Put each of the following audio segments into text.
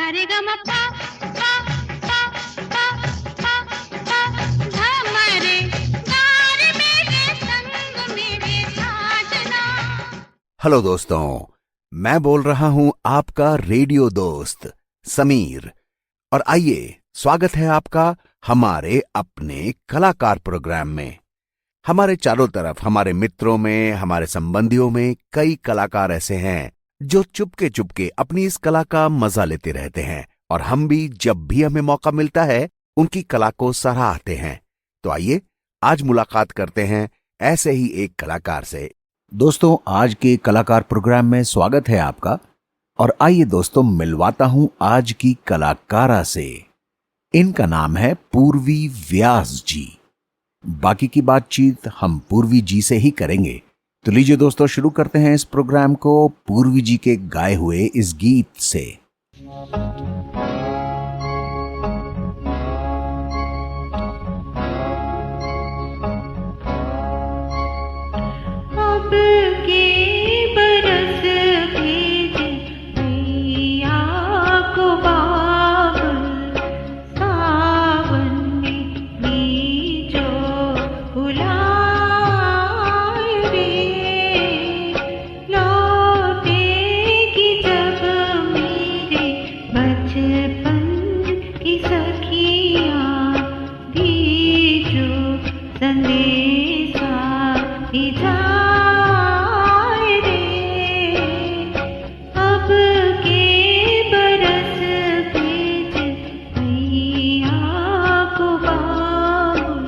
रे ग म पा पा पा पा पा पा ध म रे गा रे मेरे संग मेरे साजना। हेलो दोस्तों, मैं बोल रहा हूं आपका रेडियो दोस्त समीर। और आइए, स्वागत है आपका हमारे अपने कलाकार प्रोग्राम में। हमारे चारों तरफ, हमारे मित्रों में, हमारे संबंधियों में कई कलाकार ऐसे हैं जो चुपके चुपके अपनी इस कला का मजा लेते रहते हैं, और हम भी जब भी हमें मौका मिलता है उनकी कला को सराहते हैं। तो आइए आज मुलाकात करते हैं ऐसे ही एक कलाकार से। दोस्तों, आज के कलाकार प्रोग्राम में स्वागत है आपका। और आइए दोस्तों, मिलवाता हूं आज की कलाकारा से। इनका नाम है पूर्वी व्यास जी। बाकी की बातचीत हम पूर्वी जी से ही करेंगे। तो लीजिए दोस्तों, शुरू करते हैं इस प्रोग्राम को पूर्वी जी के गाए हुए इस गीत से। अब के बरस भेजे मैया को बाबुल, सावन में बीजो बुलाए रे। लौटेगी जब मेरे बचपन की सखियाँ, दीजो संदेशा जाए रे। अब के बरस भेज मैया को बाबुल।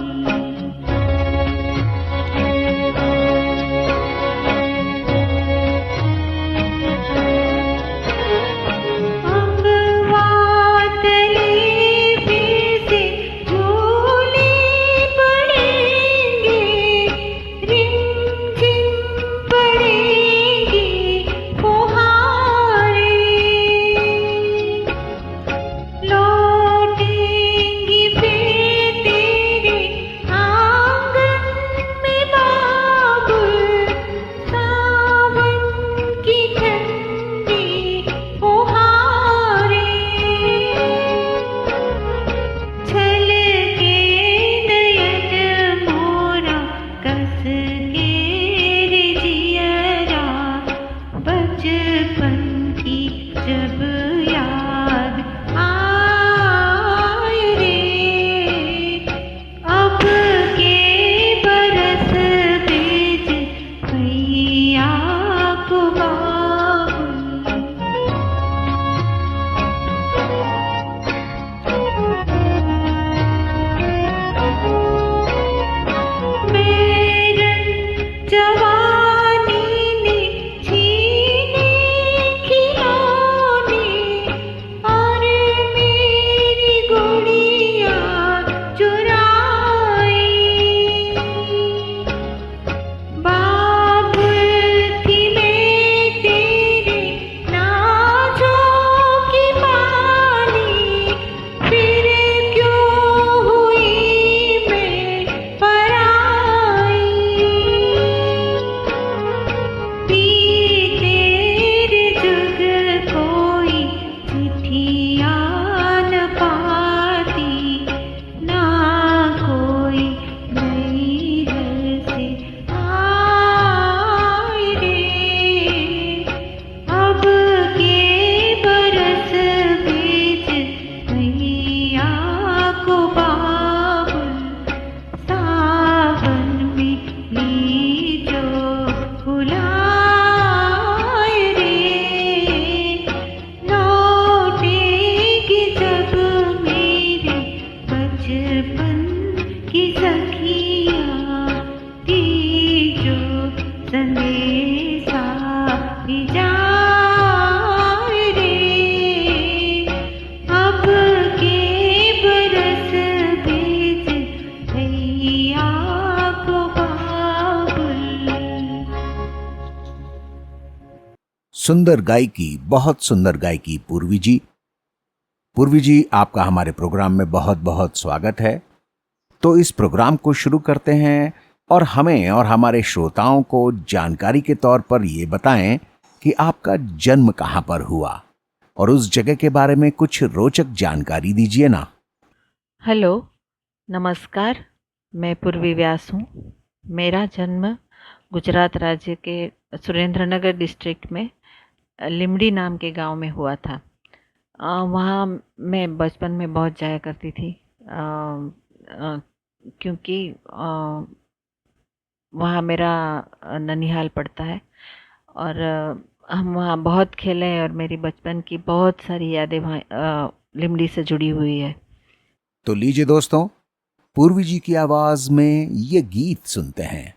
अम्बातले फिर से झूले पड़ेंगे, रिमझिम पड़ेंगी फुहारें। लौटेंगी फिर तेरे आंगन में बाबुल, सावन की ठंडी फुहारें। छलके नयन मोरा, कस के रे जियरा, बचपन की जब याद आए रे। अब के बरस भेज मैया को बाबुल। मेरन जवानी ने छीने खिलौने, और मेरी गुड़िया चुराई। बाबुल थी मैं तेरे नाज़ों की माली, फिर क्यों हुई मैं पराई। बीते रे जुग कोई चिट्ठियाँ न पाती, ना कोई नैहर से आए रे। अब के बरस भेज मैया को बाबुल, सावन में लीजो बुलाए रे। लौटेगी जब मेरे बचपन की सखियाँ, दीजो संदेशा जाए रे। अब के बरस भेज मैया को बाबुल। सुंदर गायकी, बहुत सुंदर गायकी पूर्वी जी। पूर्वी जी, आपका हमारे प्रोग्राम में बहुत बहुत स्वागत है। तो इस प्रोग्राम को शुरू करते हैं, और हमें और हमारे श्रोताओं को जानकारी के तौर पर ये बताएं कि आपका जन्म कहाँ पर हुआ और उस जगह के बारे में कुछ रोचक जानकारी दीजिए ना। हेलो, नमस्कार। मैं पूर्वी व्यास हूँ। मेरा जन्म गुजरात राज्य के सुरेंद्रनगर डिस्ट्रिक्ट में लिमड़ी नाम के गांव में हुआ था। वहाँ मैं बचपन में बहुत जाया करती थी, क्योंकि वहाँ मेरा ननिहाल पड़ता है और हम वहाँ बहुत खेले हैं और मेरी बचपन की बहुत सारी यादें वहाँ लिमड़ी से जुड़ी हुई है। तो लीजिए दोस्तों, पूर्वी जी की आवाज में ये गीत सुनते हैं।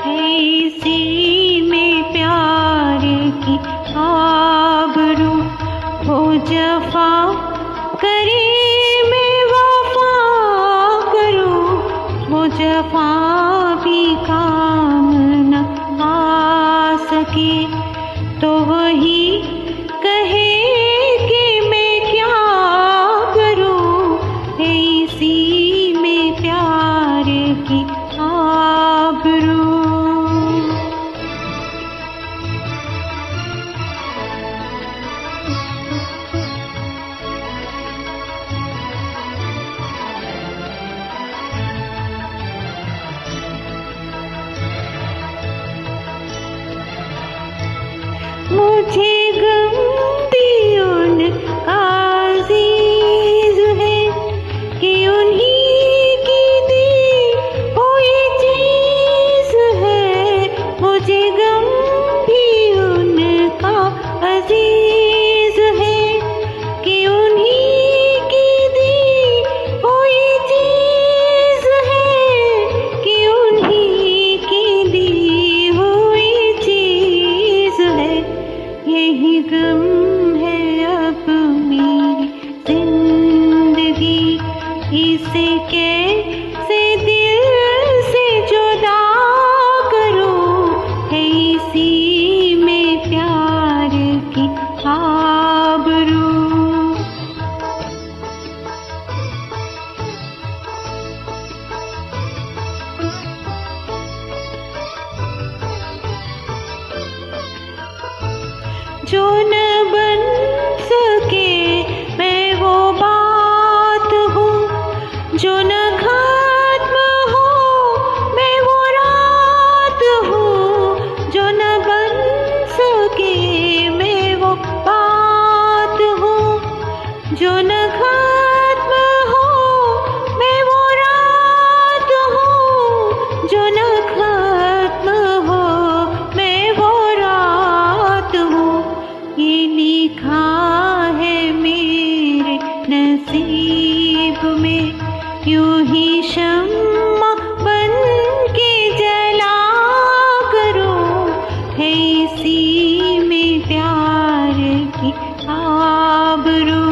ऐसी में प्यार की आबरू हो जफा करे, मैं वफा करूं, वो जफा भी काम न आ सके तो वही कहे कि मैं क्या करूं। ऐसी में प्यार की आबरू। मुझे गम दी उनका अज़ीज़ है कि उन्हीं की दी हुई चीज़ है। मुझे गम भी उनका अज़ीज़ है कि उन्हीं की दी हुई चीज़ है, कि उन्हीं की दी हुई चीज़ है। यही गम है अब मेरी जिंदगी, इसे कैसे दिल से जुदा करूं। ऐसी में प्यार की आबरू। जो न बन सके मैं वो बात हूँ, जो न खत्म हो मैं वो रात हूँ। जो न बन सके मैं वो बात हूँ, जो न खत्म हो मैं वो रात हूँ। जो न खत्म हो मैं वो रात हूँ। ये लिखा है मेरे नसीब में, यूं ही शम्मा बन के जला करूं। ऐसी में प्यार की आबरू।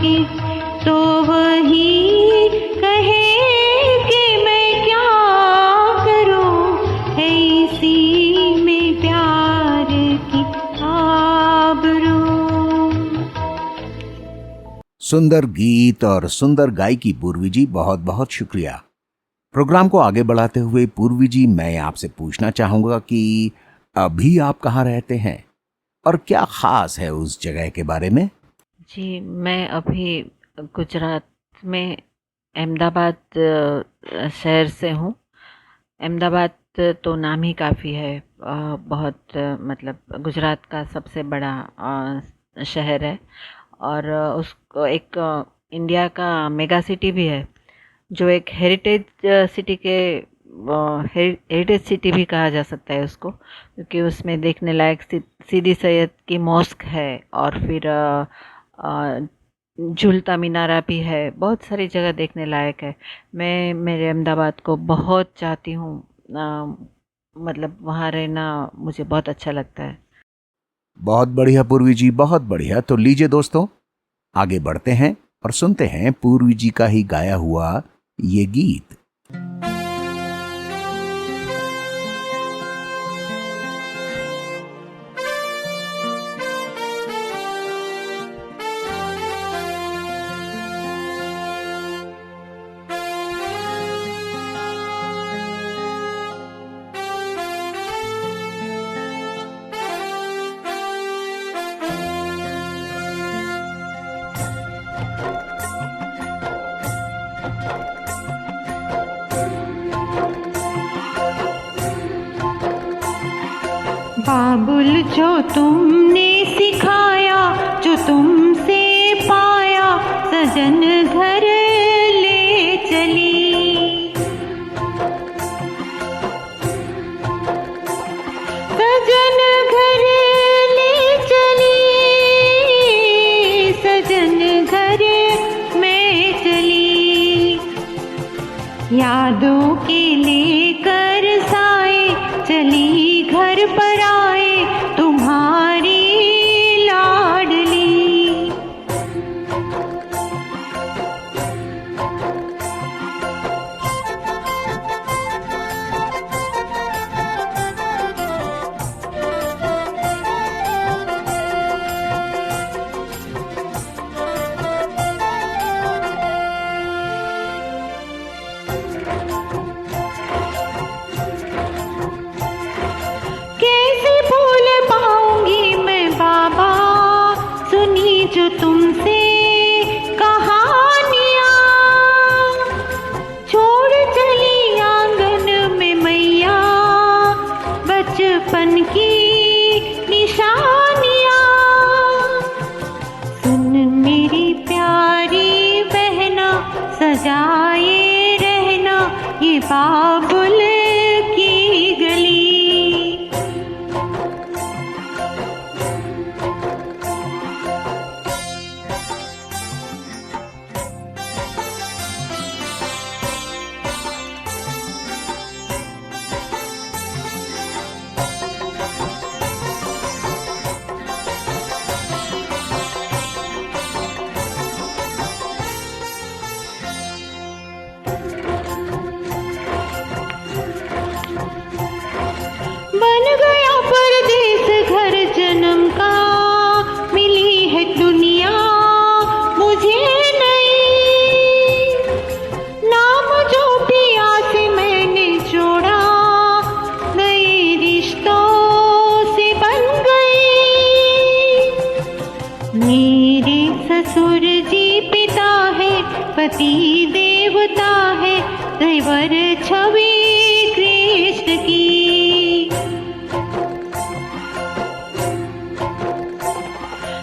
के तो वही कहे कि मैं क्या करूं, ऐसी में प्यार की आबरू। सुंदर गीत और सुंदर गायकी पूर्वी जी, बहुत बहुत शुक्रिया। प्रोग्राम को आगे बढ़ाते हुए पूर्वी जी, मैं आपसे पूछना चाहूंगा कि अभी आप कहाँ रहते हैं और क्या खास है उस जगह के बारे में? जी, मैं अभी गुजरात में अहमदाबाद शहर से हूँ। अहमदाबाद तो नाम ही काफ़ी है। बहुत मतलब गुजरात का सबसे बड़ा शहर है, और उसको एक इंडिया का मेगा सिटी भी है, जो एक हेरिटेज सिटी के हेरिटेज सिटी भी कहा जा सकता है उसको, क्योंकि उसमें देखने लायक सीदी सैयद की मॉस्क है, और फिर झूलता मीनारा भी है। बहुत सारी जगह देखने लायक है। मैं मेरे अहमदाबाद को बहुत चाहती हूँ। मतलब वहाँ रहना मुझे बहुत अच्छा लगता है। बहुत बढ़िया पूर्वी जी, बहुत बढ़िया। तो लीजिए दोस्तों, आगे बढ़ते हैं और सुनते हैं पूर्वी जी का ही गाया हुआ ये गीत। बाबुल जो तुमने सिखाया, जो तुमसे पाया, सजन घर ले चली। सजन घर ले चली, सजन घर में चली। यादों के लेकर साए चली घर पर आए, तुम्हारी लाडली। कैसे भूल पाऊंगी मैं बाबा, सुनी जो तुमसे कहानियाँ। छोड़ चली आंगन में मैया, बचपन की निशानियाँ। सुन मेरी प्यारी बहना, सजाए रहना ये बाबुल की गली। बन गया परदेस घर जन्म का, मिली है दुनिया मुझे नई। नाम जो पिया से मैंने जोड़ा, नए रिश्तों से बन गई। मेरे ससुर जी पिता है, पति देवता है, दैवर छवि कृष्ण की।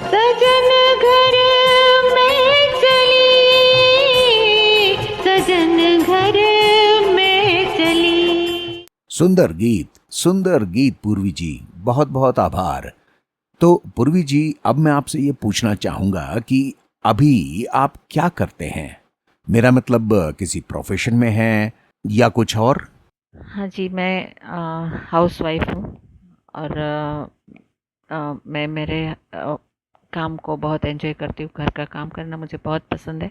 सजन घर में चली, सजन घर में चली। सुंदर गीत पूर्वी जी, बहुत बहुत आभार। तो पूर्वी जी, अब मैं आपसे ये पूछना चाहूंगा कि अभी आप क्या करते हैं? मेरा मतलब किसी प्रोफेशन में हैं या कुछ और? हाँ जी, मैं हाउस वाइफ हूँ, और मैं मेरे काम को बहुत एंजॉय करती हूँ। घर का काम करना मुझे बहुत पसंद है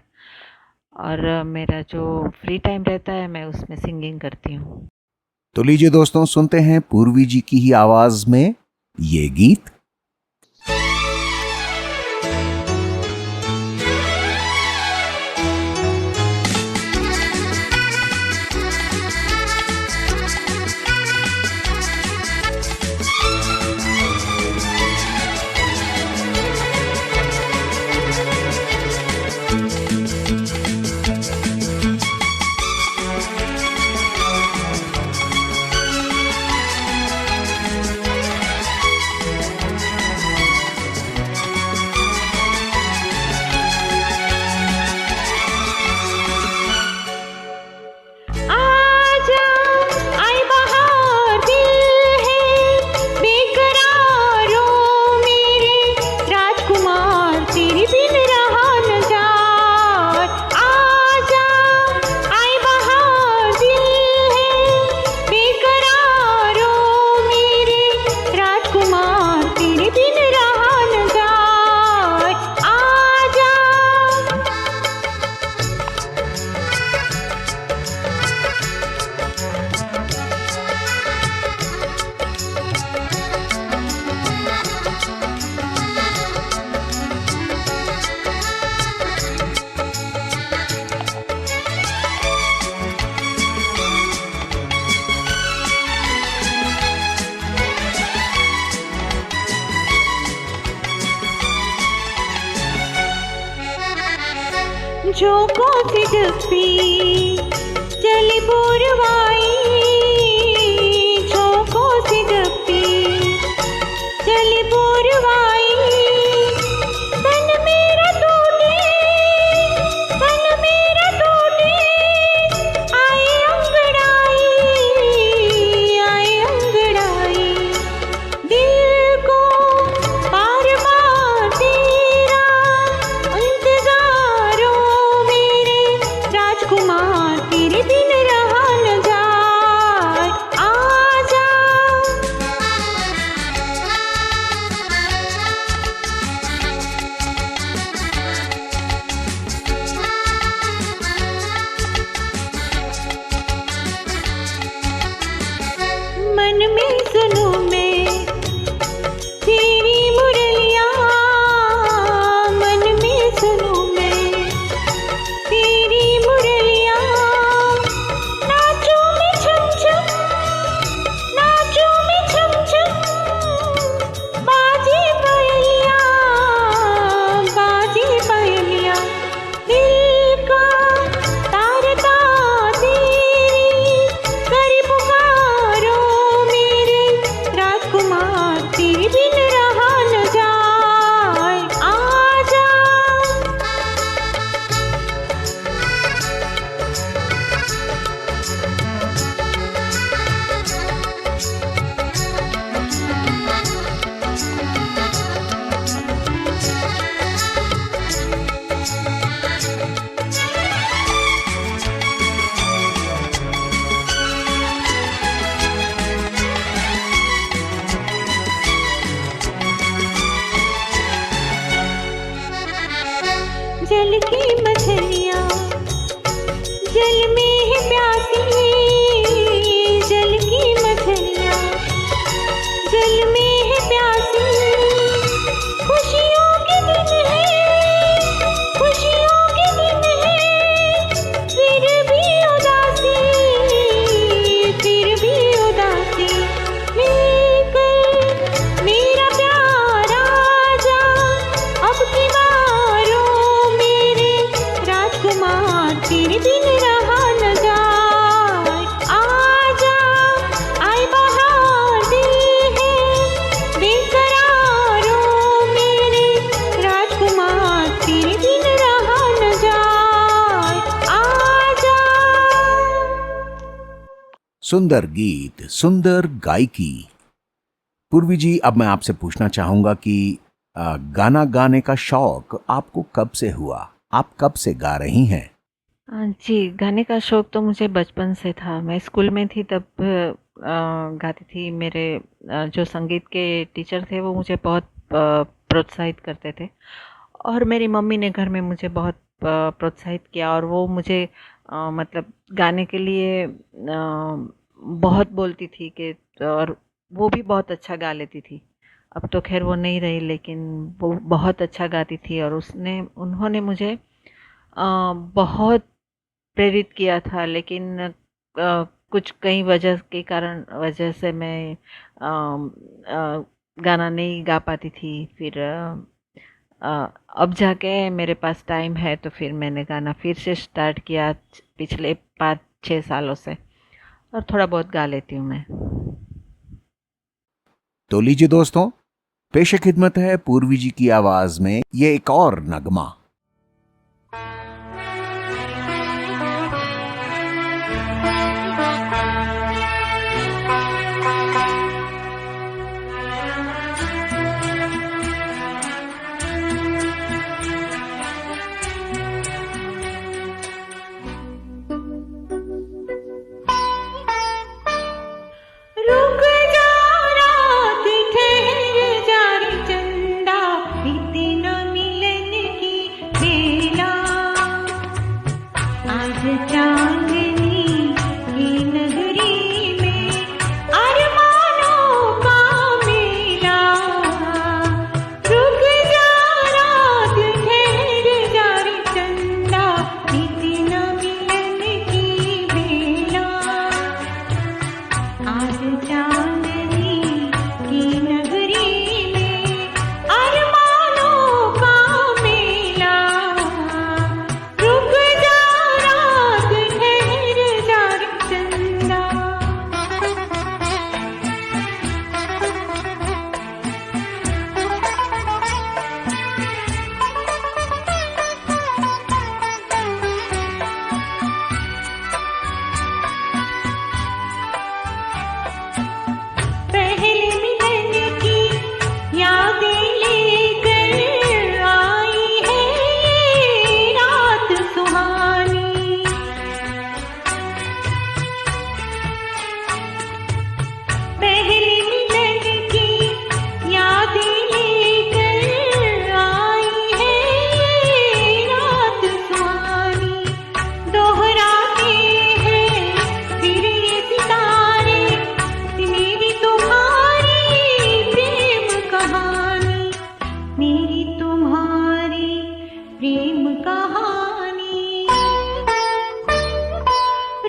और मेरा जो फ्री टाइम रहता है मैं उसमें सिंगिंग करती हूँ। तो लीजिए दोस्तों, सुनते हैं पूर्वी जी की ही आवाज में ये गीत। आजा आई बहार दिल है बेकरारों मेरे राजकुमार तेरे बिन रहा न जाए। आजा आई बहार दिल है बेकरारों मेरे राजकुमार तेरे बिन रहा न जाए। आजा झोंकों से डुबती चली बुरवाई, झोंकों से डुबती चली बुरवाई। तन मेरा टूटे, तन मेरा टूटे, आए अंगड़ाई, आए अंगड़ाई। दिल को बार बार तेरा इंतजारों मेरे राजकुमार तेरे बिन रहा न जाए। आजा मन में सुनूं मैं तेरी मुरलियाँ, मन में सुनूं मैं तेरी मुरलियाँ। नाचूं मैं छम छम, नाचूं मैं छम छम, बाजे पायलियाँ, बाजे पायलियाँ। दिल का तारता तेरी कर पुकारो मेरे राजकुमार तेरे बिन रहा न जाए। आजा जल की मछलियाँ जल में है प्यासी, जल की मछलियाँ जल में है प्यासी। खुशियों के दिन है, खुशियों के दिन है, फिर भी उदासी, फिर भी उदासी। लेकर मेरा प्यार आजा अब की बारों मेरे राजकुमार तेरे बिन रहा न जाए। आजा आई बहार दिल है बेकरारों मेरे राजकुमार तेरे बिन रहा न जाए। आजा सुंदर गीत, सुंदर गायकी। पूर्वी जी, अब मैं आपसे पूछना चाहूंगा कि गाना गाने का शौक आपको कब से हुआ? आप कब से गा रही हैं? जी, गाने का शौक तो मुझे बचपन से था। मैं स्कूल में थी तब गाती थी। मेरे जो संगीत के टीचर थे वो मुझे बहुत प्रोत्साहित करते थे। और मेरी मम्मी ने घर में मुझे बहुत प्रोत्साहित किया, और वो मुझे मतलब गाने के लिए बहुत बोलती थी कि, और वो भी बहुत अच्छा गा लेती थी। अब तो खैर वो नहीं रही, लेकिन वो बहुत अच्छा गाती थी, और उन्होंने मुझे बहुत प्रेरित किया था। लेकिन कुछ कई वजह से मैं गाना नहीं गा पाती थी। फिर अब जाके मेरे पास टाइम है, तो फिर मैंने गाना फिर से स्टार्ट किया पिछले 5-6 सालों से, और थोड़ा बहुत गा लेती हूँ मैं। तो लीजिए दोस्तों, पेश खिदमत है पूर्वी जी की आवाज में ये एक और नगमा। रुक जा रात ठहर जा रे चंदा, इतना मिलन की बेला। आज चांदनी की नगरी में अरमानों का मेला। रुक जा रात ठहर जा रे चंदा, इतना मिलन की बेला। आज चांदनी की नगरी में अरमानों का मेला। रुक जा रात ठहर जा रे चंदा। पहले मिलन की यादें लेकर आई है ये रात सुहानी। पहले मिलन की यादें लेकर आई है ये रात सुहानी। दोहराते हैं फिर ये सितारे, मेरी तुम्हारी प्रेम कहानी, मेरी तुम्हारी प्रेम कहानी।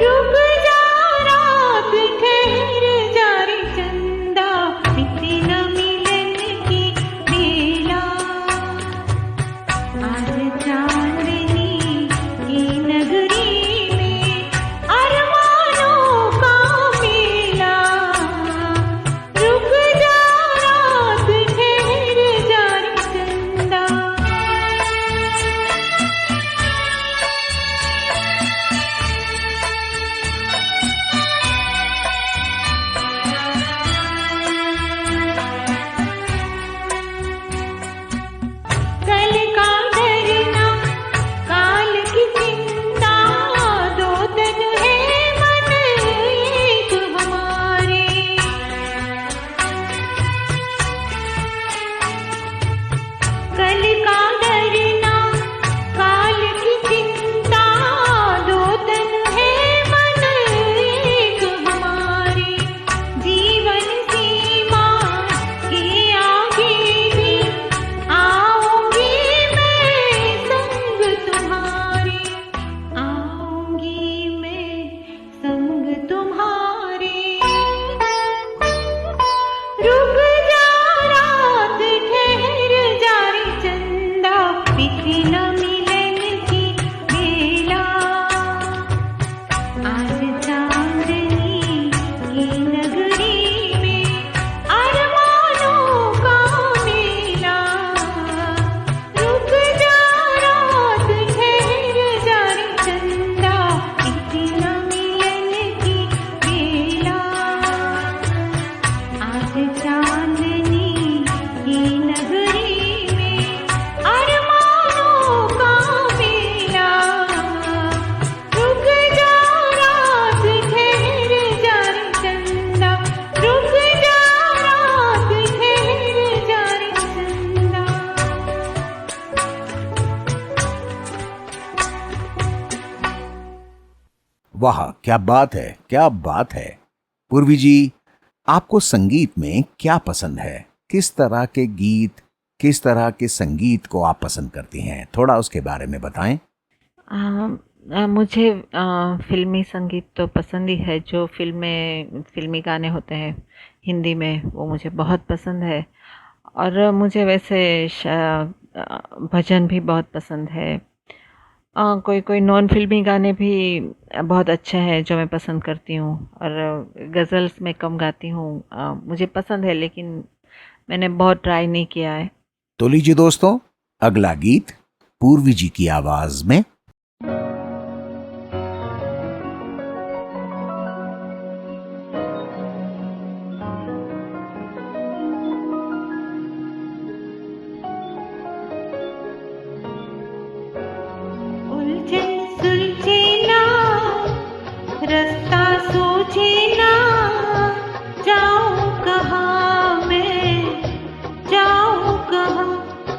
रुक जा रात ठहर जा रे चंदा, इतना मिलन की बेला। आज चांदनी की नगरी में अरमानों का मेला। रुक जा रात ठहर जा रे चंदा। कल का डरना, काल की चिंता, दो तन है मन एक हमारे। कल का डरना, काल की चिंता, दो तन है मन एक हमारे। जीवन सीमा के आगे भी आऊंगी मैं संग तुम्हारे। आऊंगी मैं संग तुम्हारे। रुक जा रात ठहर जा रे चंदा, इतना मिलन की बेला। आज चांदनी की नगरी में अरमानों का मेला। रुक जा रात ठहर जा रे चंदा, इतना मिलन की बेला। आज चांदनी की नगरी में अरमानों का मेला। रुक जा रात ठहर जा रे चंदा, रुक जा रात ठहर जा रे चंदा। वाह, क्या बात है, क्या बात है। पूर्वी जी, आपको संगीत में क्या पसंद है? किस तरह के गीत, किस तरह के संगीत को आप पसंद करती हैं? थोड़ा उसके बारे में बताएं। मुझे फ़िल्मी संगीत तो पसंद ही है, जो फ़िल्मी गाने होते हैं हिंदी में, वो मुझे बहुत पसंद है। और मुझे वैसे भजन भी बहुत पसंद है। कोई कोई नॉन फ़िल्मी गाने भी बहुत अच्छे हैं जो मैं पसंद करती हूँ। और गज़ल्स मैं कम गाती हूँ, मुझे पसंद है लेकिन मैंने बहुत ट्राई नहीं किया है। तो लीजिए दोस्तों, अगला गीत पूर्वी जी की आवाज में। उलझन सुलझे ना, रास्ता सूझे ना, जाऊं कहाँ मैं, जाऊं कहाँ।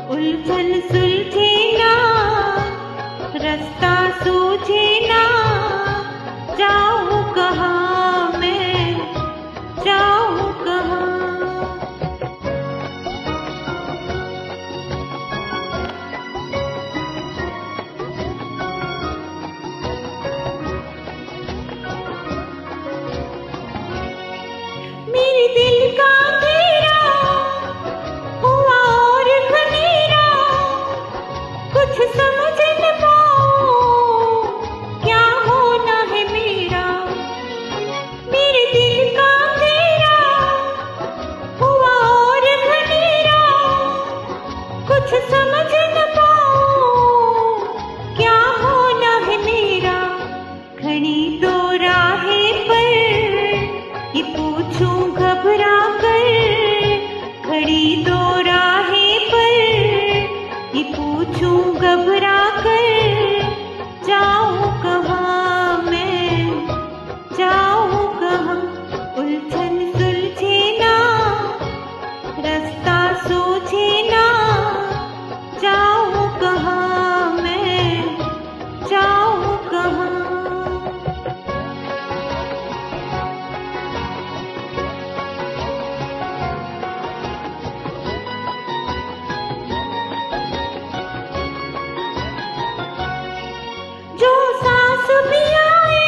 उलझन सुलझे ना, रास्ता सूझे ना, जाऊं कहाँ मैं, जाऊं कहाँ। मेरे दिल का अंधेरा हुआ और घनेरा, कुछ समझ न पाऊं क्या होना है मेरा। मेरे दिल का अंधेरा हुआ और घनेरा, कुछ समझ न पाऊं क्या होना है मेरा। खड़ी दो राहें पर ये पूछूं घबरा कर, खड़ी दो राहें पर ये पूछूं घबरा कर, जाऊं कहाँ मैं, जाऊं कहाँ। उलझन सुलझे ना, रास्ता सूझे ना, जाऊं कहाँ मैं, जाऊं कहाँ। जो सांस भी आए,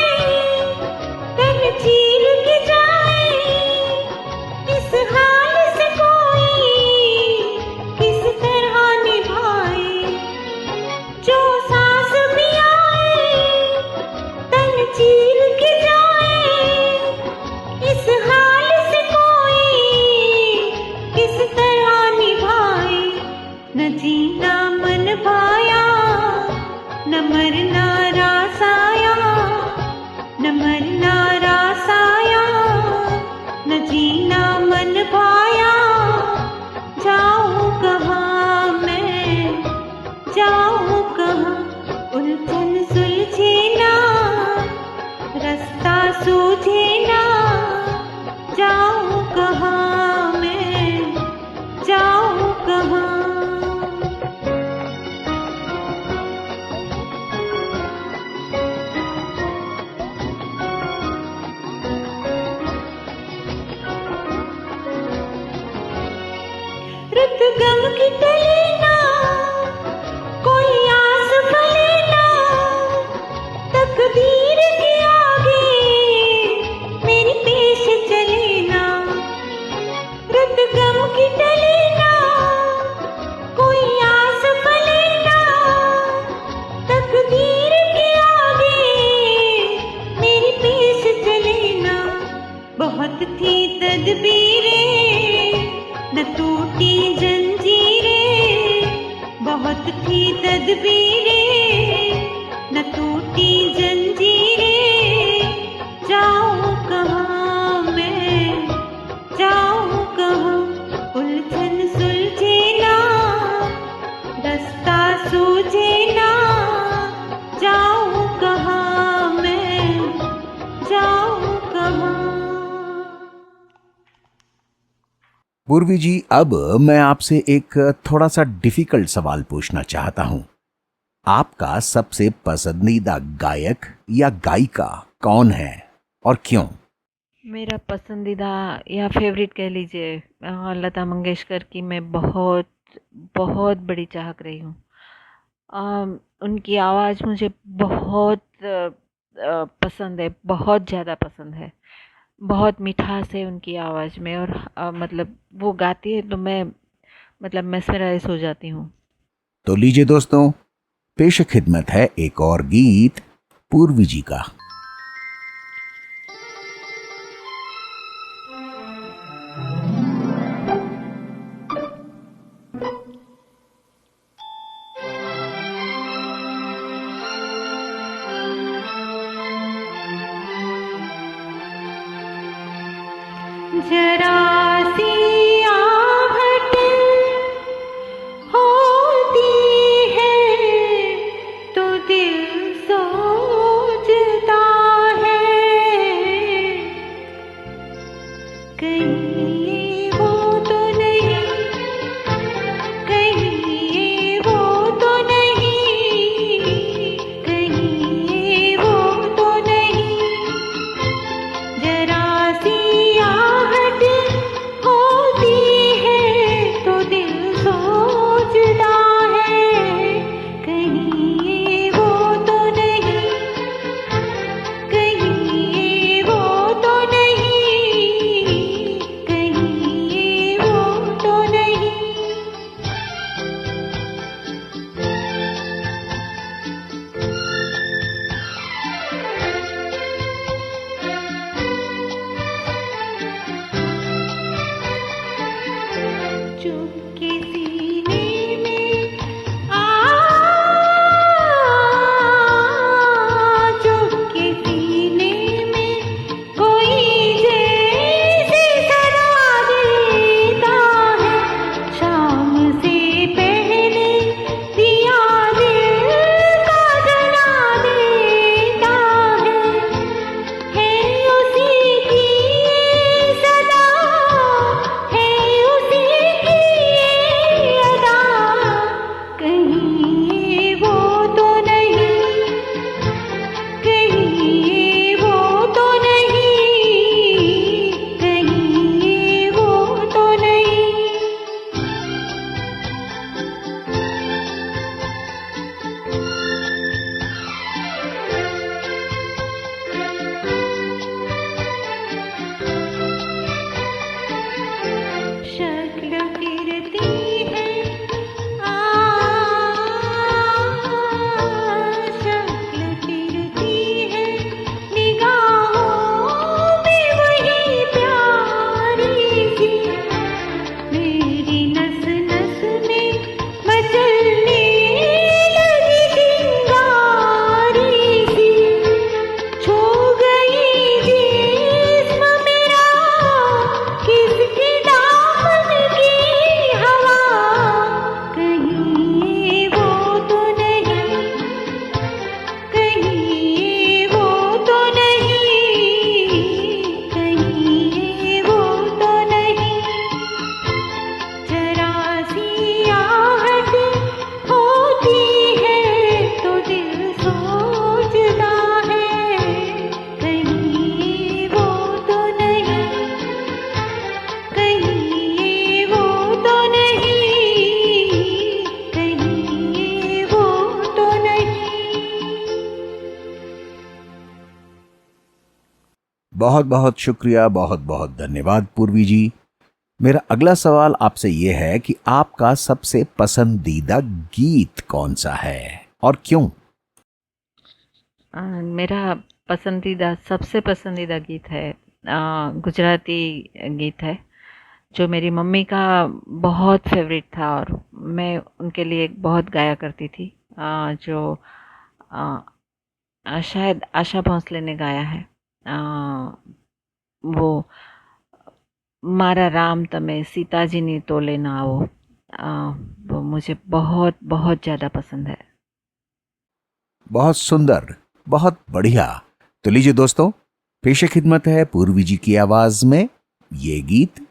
तन चीर के जाए, इस हाल से कोई किस तरह निभाए। जो सांस भी आए, तन चीर के जाए, इस हाल से कोई किस तरह निभाए। न जीना मन भाया, न मरना रास आया, न मरना रास आया, न जीना मन भाया, जाऊं कहाँ मैं, जाऊं कहाँ। उलझन सुलझे ना, रास्ता सूझे ना, जाऊं कहाँ मैं, जाऊं कहाँ। रुत गम की टले ना, कोई आस फले ना, तकदीर के आगे मेरी पेश चले ना। रुत गम की टले ना, कोई आस फले ना, तकदीर के आगे मेरी पेश चले ना। बहुत थी तदबीरें, न टूटी जंजीरें, बहुत थी तदबीरें, न टूटी जंजीरें, जाऊं कहाँ मैं, जाऊं कहाँ। उलझन सुलझे ना, रास्ता सूझे ना, जाऊं कहाँ मैं, जाऊं कहाँ। पूर्वी जी, अब मैं आपसे एक थोड़ा सा डिफिकल्ट सवाल पूछना चाहता हूं। आपका सबसे पसंदीदा गायक या गायिका कौन है और क्यों? मेरा पसंदीदा या फेवरेट कह लीजिए, लता मंगेशकर की मैं बहुत बहुत बड़ी चाहक रही हूँ। उनकी आवाज़ मुझे बहुत पसंद है, बहुत ज़्यादा पसंद है। बहुत मिठास है उनकी आवाज़ में, और मतलब वो गाती है तो मैं मतलब mesmerize हो जाती हूँ। तो लीजिए दोस्तों, पेश खिदमत है एक और गीत पूर्वी जी का। जरा सी आहट होती है तो दिल सोचता है, कहीं ये वो तो नहीं, कहीं ये वो तो नहीं, कहीं ये वो तो नहीं। जरा सी आहट होती है तो दिल सोचता है, कहीं ये वो तो नहीं, कहीं ये वो तो नहीं, कहीं ये वो तो नहीं। चुपके सीने में आ, चुपके सीने में कोई जैसे सदा देता है, शाम से पहले दिया दिल का जला देता है उसी की सदा, है उसी की अदा, कहीं ये वो तो नहीं, कहीं ये वो तो नहीं, कहीं ये वो तो नहीं। शक्ल फिरती है आ, शक्ल फिरती है निगाहों में वही प्यारी सी, मेरी नस नस में मचलने लगी चिंगारी सी, छू गई जिस्म मेरा किसकी दामन की हवा, कहीं ये वो तो नहीं, कहीं ये वो तो नहीं, कहीं ये वो तो नहीं। जरा सी आहट होती है तो दिल सोचता है, कहीं ये वो तो नहीं, कहीं ये वो तो नहीं, कहीं ये वो तो नहीं। बहुत बहुत शुक्रिया, बहुत बहुत धन्यवाद पूर्वी जी। मेरा अगला सवाल आपसे यह है कि आपका सबसे पसंदीदा गीत कौन सा है और क्यों? मेरा पसंदीदा सबसे पसंदीदा गीत है, गुजराती गीत है, जो मेरी मम्मी का बहुत फेवरेट था और मैं उनके लिए बहुत गाया करती थी। जो शायद आशा भोसले ने गाया है। वो मारा राम तमे सीताजीनी तोले ना आओ, वो मुझे बहुत बहुत ज़्यादा पसंद है। बहुत सुंदर, बहुत बढ़िया। तो लीजिए दोस्तों, पेश खिदमत है पूर्वी जी की आवाज में ये गीत।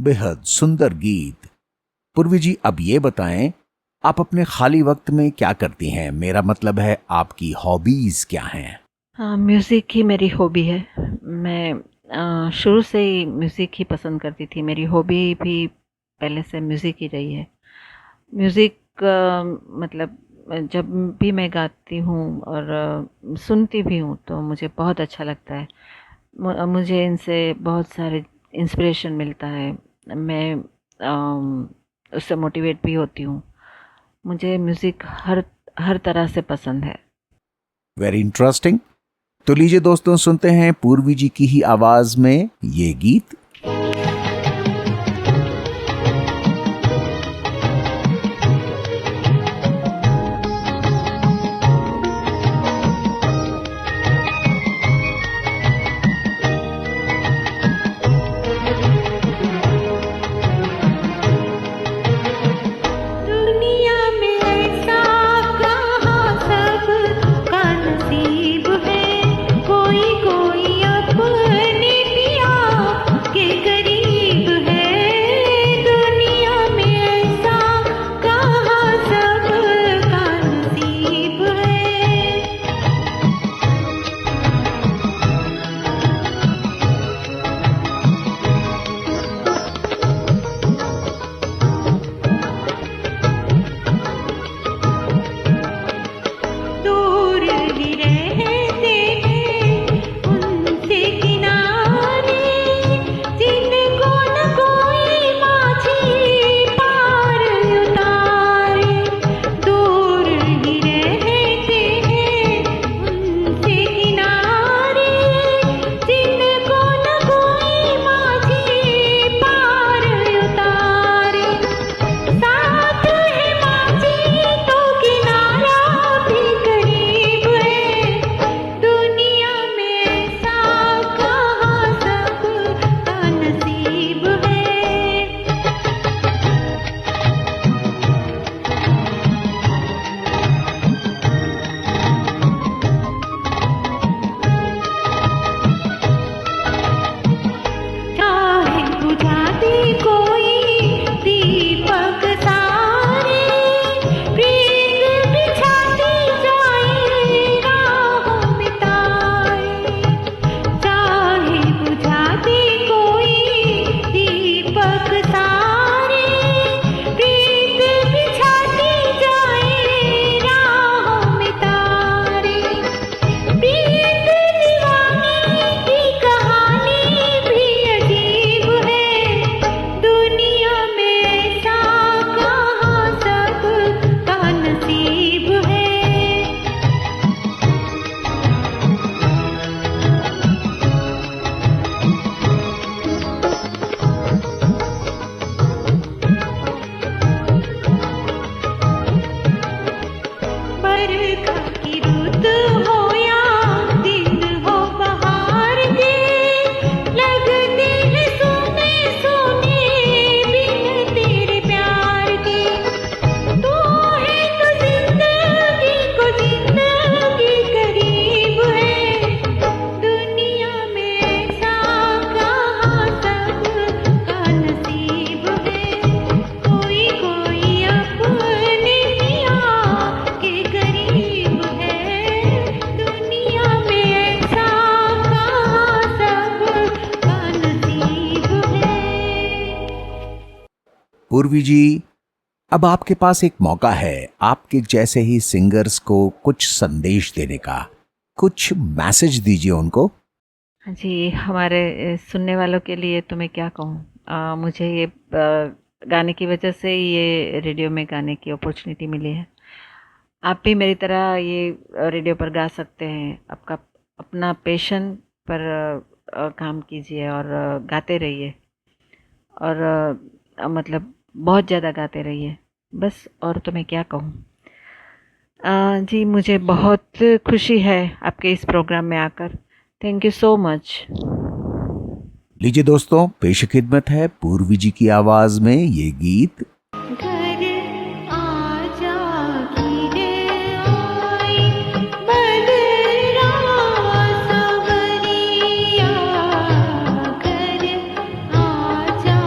बेहद सुंदर गीत। पूर्वी जी, अब ये बताएं, आप अपने खाली वक्त में क्या करती हैं? मेरा मतलब है आपकी हॉबीज क्या हैं? हाँ, म्यूज़िक ही मेरी हॉबी है। मैं शुरू से ही म्यूज़िक ही पसंद करती थी। मेरी हॉबी भी पहले से म्यूज़िक ही रही है। म्यूज़िक मतलब जब भी मैं गाती हूँ और सुनती भी हूँ तो मुझे बहुत अच्छा लगता है। मुझे इनसे बहुत सारे इंस्पिरेशन मिलता है। मैं उससे मोटिवेट भी होती हूँ। मुझे म्यूज़िक हर हर तरह से पसंद है। Very interesting. तो लीजिए दोस्तों, सुनते हैं पूर्वी जी की ही आवाज में ये गीत। दुनिया में ऐसा कहाँ सबका नसीब है, कोई कोई अपने पिया के करीब है। दुनिया में ऐसा कहाँ सबका नसीब है। दूर ही रहते हैं उनसे किनारे, जिनको न कोई माझी पार उतारे। दूर ही रहते हैं उनसे किनारे, जिनको न कोई माझी पार उतारे। साथ है माझी तो किनारा भी करीब है। दुनिया में ऐसा कहाँ सबका नसीब है। चाहे बुझा दे कोई दीपक सारे, प्रीत बिछाती जाए राहों में तारे। चाहे बुझा दे कोई दीपक सारे, प्रीत बिछाती जाए राहों में तारे। प्रीत दीवानी की कहानी भी अजीब है। दुनिया में ऐसा कहाँ सबका नसीब है। बरखा की रुत हो या दिन हो बहार के, लगते हैं सोने सोने बिन तेरे प्यार के। तू है तो जिंदगी को जिंदगी करीब है। दुनिया में ऐसा कहाँ सबका नसीब है। कोई कोई अपने पिया के करीब है। दुनिया में ऐसा कहाँ सबका नसीब है। पूर्वी जी, अब आपके पास एक मौका है आपके जैसे ही सिंगर्स को कुछ संदेश देने का। कुछ मैसेज दीजिए उनको। हाँ जी, हमारे सुनने वालों के लिए तो मैं क्या कहूँ। मुझे ये गाने की वजह से ही ये रेडियो में गाने की अपॉर्चुनिटी मिली है। आप भी मेरी तरह ये रेडियो पर गा सकते हैं। आपका अपना पैशन पर काम कीजिए और गाते रहिए और मतलब बहुत ज़्यादा गाते रहिए बस। और तो मैं क्या कहूँ। जी, मुझे बहुत खुशी है आपके इस प्रोग्राम में आकर। Thank you so much. लीजिए दोस्तों, पेश खिदमत है पूर्वी जी की आवाज में ये गीत। घर आजा गिरे आई बदरा सवरिया। घर आजा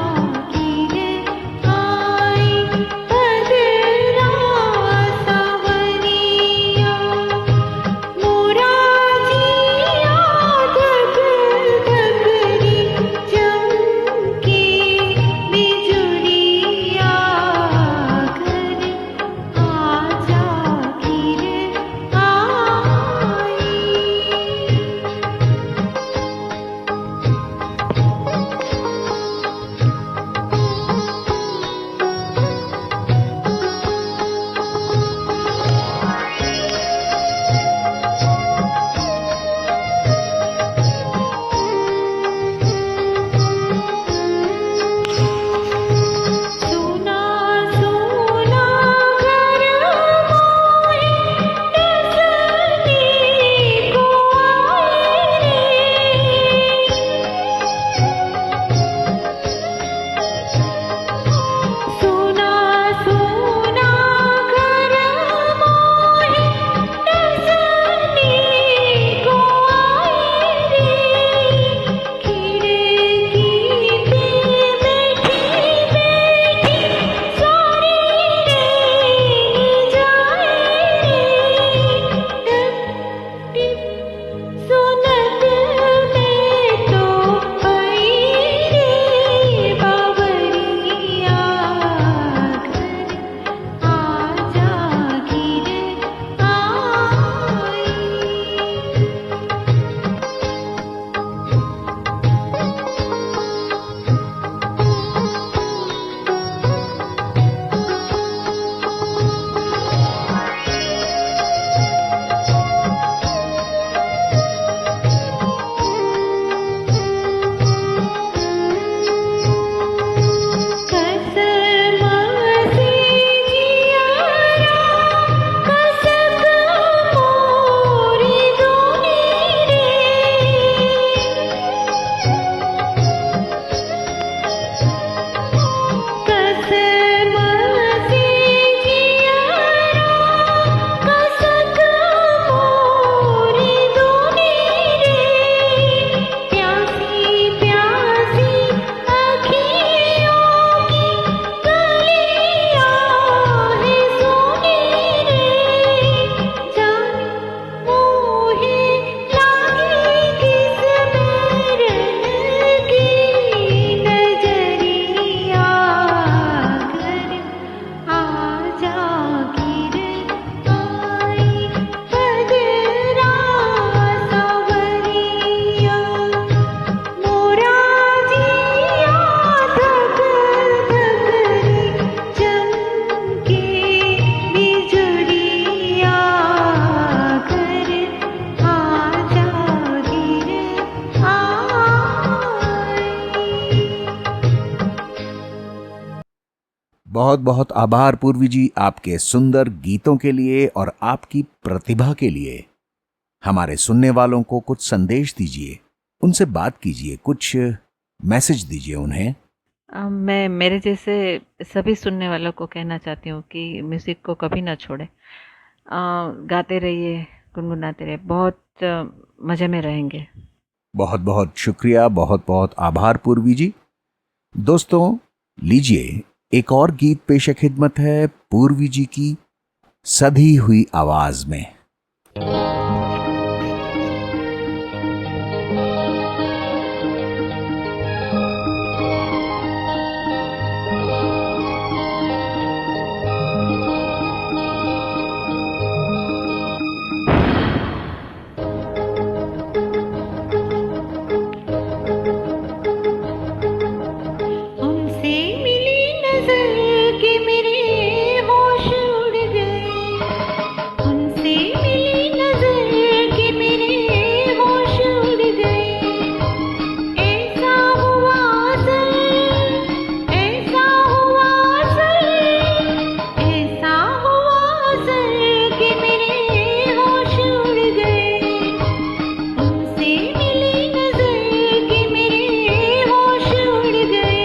बहुत बहुत आभार पूर्वी जी, आपके सुंदर गीतों के लिए और आपकी प्रतिभा के लिए। हमारे सुनने वालों को कुछ संदेश दीजिए, उनसे बात कीजिए, कुछ मैसेज दीजिए उन्हें। मैं मेरे जैसे सभी सुनने वालों को कहना चाहती हूँ कि म्यूज़िक को कभी ना छोड़ें। गाते रहिए, गुनगुनाते रहिए, बहुत मज़े में रहेंगे। बहुत बहुत शुक्रिया, बहुत बहुत आभार पूर्वी जी। दोस्तों, लीजिए एक और गीत पेश खिदमत है पूर्वी जी की सधी हुई आवाज में। उनसे मिली नजर के मेरे होश उड़ गए, उनसे मिली नजर के मेरे होश उड़ गए। ऐसा हुआ असर, ऐसा हुआ असर, ऐसा हुआ असर कि मेरे होश उड़ गए। उनसे मिली नजर के मेरे होश उड़ गए।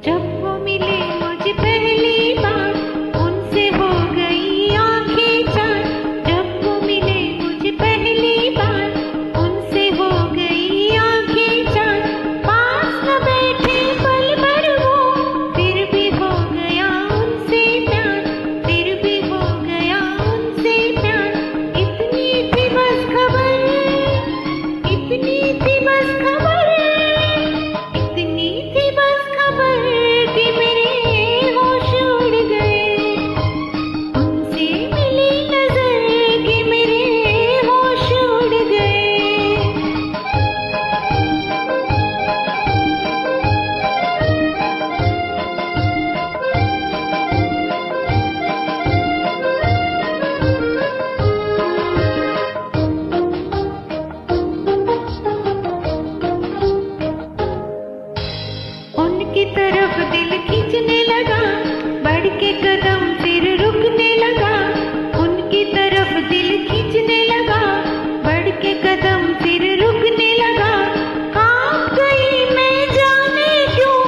जब वो मिले मुझे पहली बार, उनसे हो गई आंखें चार। जब वो मिले मुझे पहली बार, उनसे हो गई आंखें चार। पास न बैठे पल भर वो, फिर भी हो गया उनसे प्यार, फिर भी हो गया उनसे प्यार। इतनी थी बस खबर, इतनी थी बस खबर, इतनी थी बस खबर कि मेरे होश उड़ गए। उनसे मिली नजर कि मेरे होश उड़ गए। उनकी तरफ दिल खींचने लगा, बढ़ के कदम फिर रुकने लगा। उनकी तरफ दिल खींचने लगा, बढ़ के कदम फिर रुकने लगा। कांप गई मैं जाने क्यों,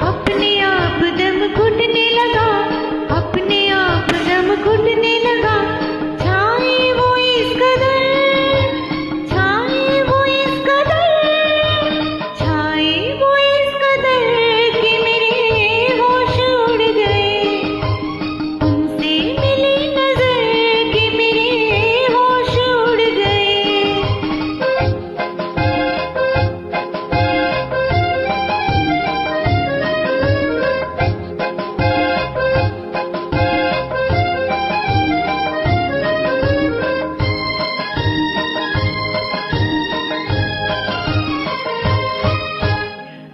अपने आप दम घुटने लगा, अपने आप दम घुटने लगा। छाए वो इस कदर, छाए वो इस कदर, छाए वो इस कदर कि मेरे होश उड़ गए। उनसे मिली नजर कि मेरे होश उड़ गए।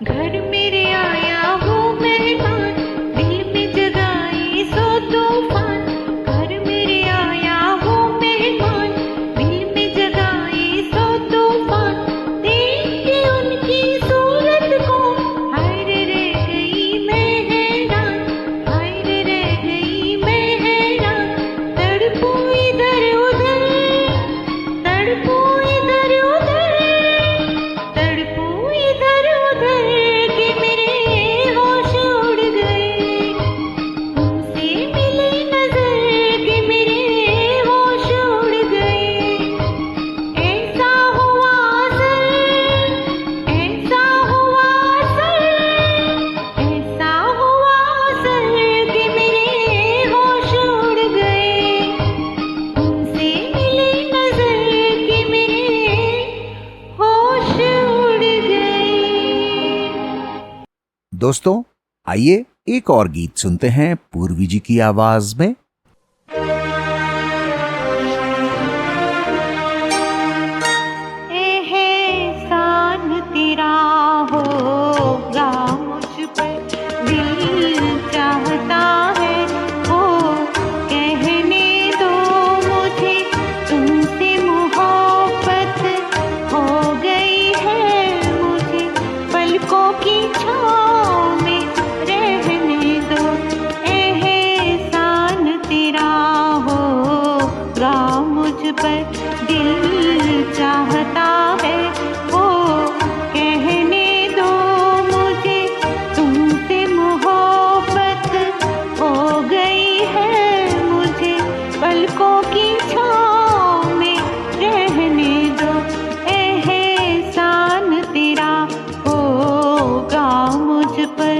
घर मेरे आया वो मेहमान, दिल में जगाए सो तूफान। घर मेरे आया वो मेहमान, दिल में जगाए सो तूफान। देख के उनकी सूरत को हाय रे रह गई मैं हैरान, हाय रे रह गई मैं हैरान। तड़पू इधर उधर, तड़पू इधर उधर, तड़पू इधर उधर कि मेरे होश उड़ गए। उनसे मिली नजर कि मेरे होश उड़ गए। ऐसा हुआ असर, ऐसा हुआ असर, ऐसा हुआ असर कि मेरे होश उड़ गए। उनसे मिली नजर कि मेरे होश उड़ गए। दोस्तों, आइए एक और गीत सुनते हैं पूर्वी जी की आवाज में। एहसान तेरा हो चाहता है वो कहने दो मुझे तुमसे मोहब्बत हो गई है मुझे पलकों की छाँव में रहने दो एहसान तेरा होगा मुझ पर दिल चाहता है वो कहने दो मुझे तुमसे मोहब्बत हो गई है मुझे पलकों की छाँव में रहने दो एहसान तेरा होगा मुझ पर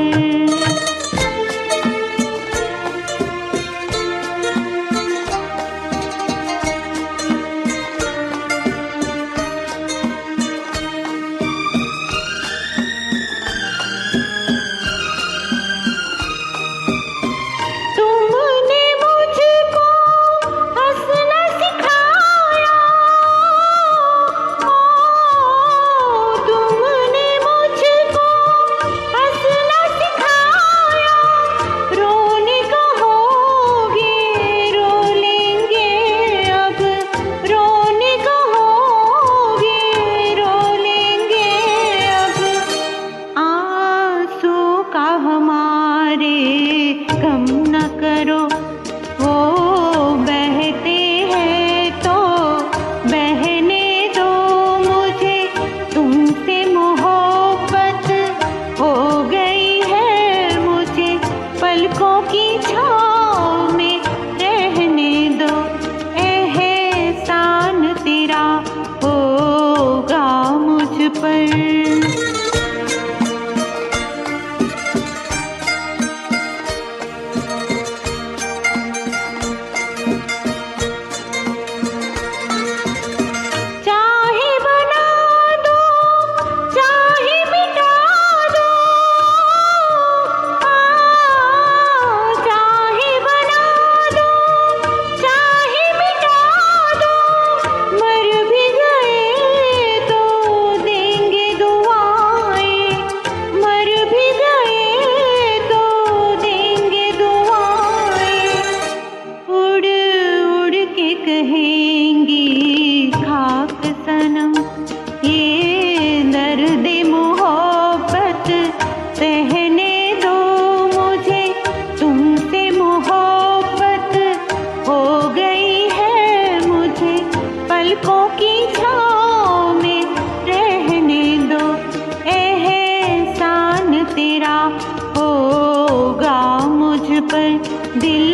तुमने मुझको हंसना सिखाया तुमने मुझको हंसना सिखाया रोने कहोगे रो लेंगे अब रोने कहोगे रो लेंगे अब आंसू का हमारे गम न करो वो बहते हैं तो बहने दो मुझे तुमसे मोहब्बत हो गई है मुझे पलकों की छाँव में रहने दो एहसान तेरा होगा मुझ पर चाहे बना दो चाहे मिटा दो चाहे बना दो चाहे मिटा दो मर भी गए तो देंगे दुआएं मर भी गए तो देंगे दुआएं उड़ उड़ के कहेंगी खाक सनम ये दर्द मोहब्बत सहने दो मुझे तुमसे मोहब्बत हो गई है मुझे पलकों की छाँव में रहने दो एहसान तेरा होगा मुझ पर दिल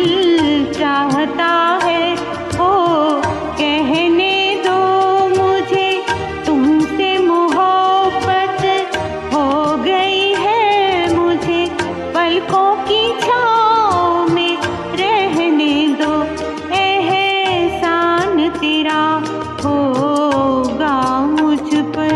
चाहता है वो कहने दो मुझे तुमसे मोहब्बत हो गई है मुझे पलकों की छाँव में रहने दो एहसान तेरा होगा मुझ पर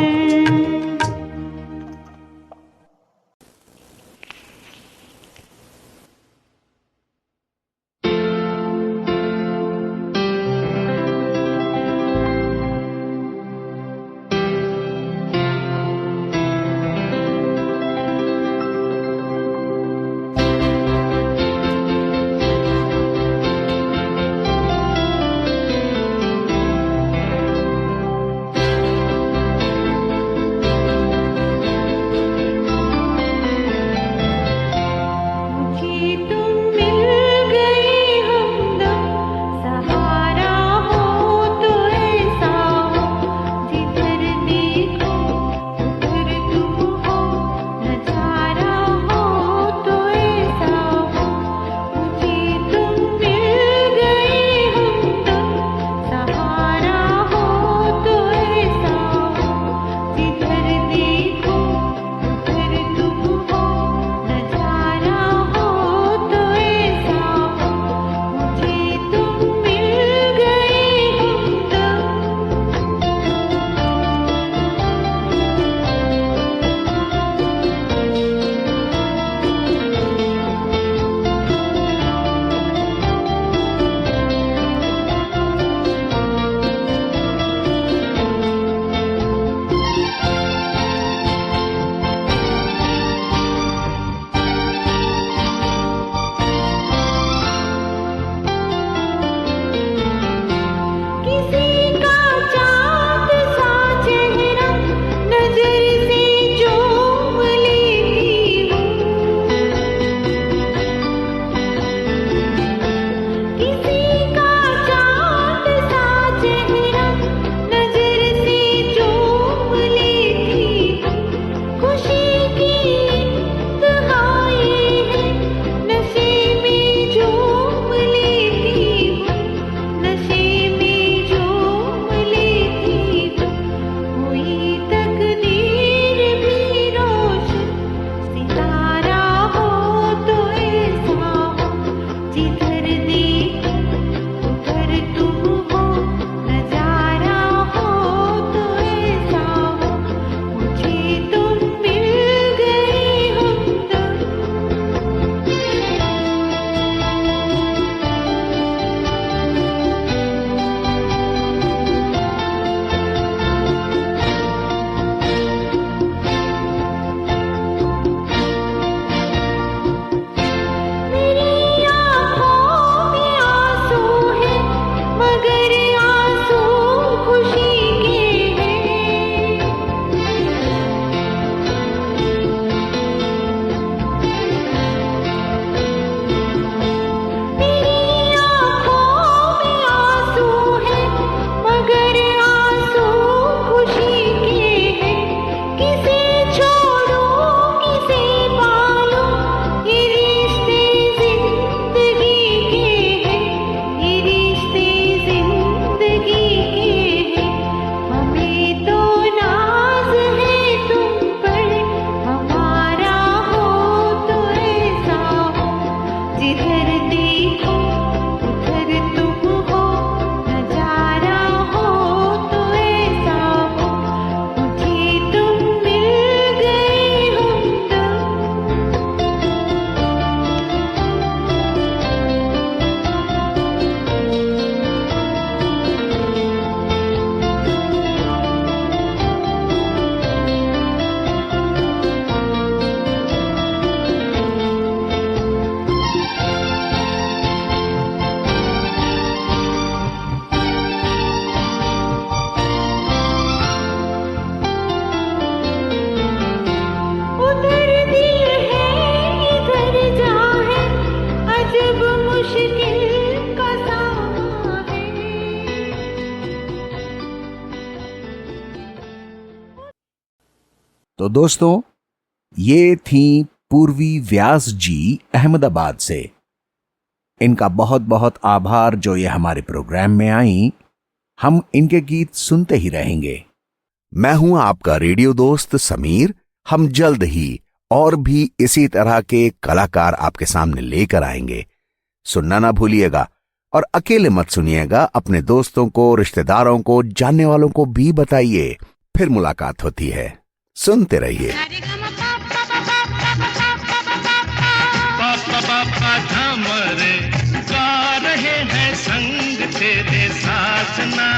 तो दोस्तों, ये थी पूर्वी व्यास जी अहमदाबाद से। इनका बहुत बहुत आभार जो ये हमारे प्रोग्राम में आई। हम इनके गीत सुनते ही रहेंगे। मैं हूं आपका रेडियो दोस्त समीर। हम जल्द ही और भी इसी तरह के कलाकार आपके सामने लेकर आएंगे। सुनना ना भूलिएगा और अकेले मत सुनिएगा, अपने दोस्तों को, रिश्तेदारों को, जानने वालों को भी बताइए। फिर मुलाकात होती है, सुनते रहिए। गा रहे हैं संग तेरे साजना।